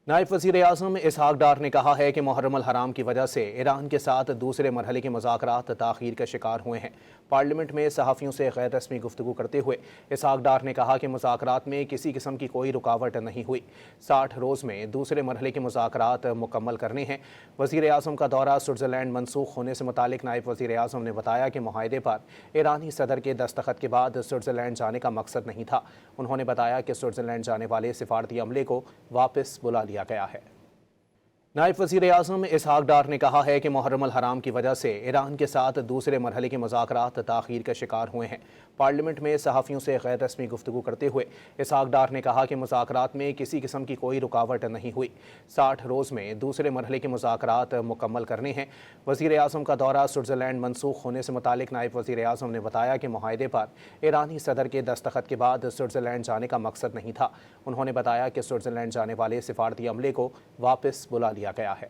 नायब वज़ीर-ए-आज़म इसहाक डार ने कहा है कि मुहर्रम अल हराम की वजह से ईरान के साथ दूसरे मरहले के मुज़ाकरात ताख़ीर का शिकार हुए हैं। पार्लियामेंट में सहाफ़ियों से गैर रस्मी गुफ्तगू करते हुए इसहाक डार ने कहा कि मुज़ाकरात में किसी किस्म की कोई रुकावट नहीं हुई। 60 रोज़ में दूसरे मरहले के मुज़ाकरात मुकम्मल करने हैं। वज़ीर-ए-आज़म का दौरा स्विट्ज़रलैंड मनसूख होने से मुतालिक नायब वज़ीर-ए-आज़म ने बताया कि मुआहदे पर ईरानी सदर के दस्तखत के बाद स्विट्ज़रलैंड जाने का मकसद नहीं था। उन्होंने बताया कि स्विट्ज़रलैंड जाने वाले सिफारती अमले को वापस बुला लिया गया है। नायब वज़ीर-ए-आज़म इसहाक डार ने कहा है कि मुहर्रम अल हराम की वजह से ईरान के साथ दूसरे मरहले के मुज़ाकरात ताख़ीर का शिकार हुए हैं। पार्लियामेंट में सहाफ़ियों से गैर रस्मी गुफ्तगू करते हुए इसहाक डार ने कहा कि मुज़ाकरात में किसी किस्म की कोई रुकावट नहीं हुई। 60 रोज़ में दूसरे मरहले के मुज़ाकरात मुकम्मल करने हैं। वज़ीर-ए-आज़म का दौरा स्विट्ज़रलैंड मनसूख होने से मुतालिक नायब वज़ीर-ए-आज़म ने बताया कि मुआहदे पर ईरानी सदर के दस्तखत के बाद स्विट्ज़रलैंड जाने का मकसद नहीं था। उन्होंने बताया कि स्विट्ज़रलैंड जाने वाले सिफारती अमले को वापस बुला लिया गया है।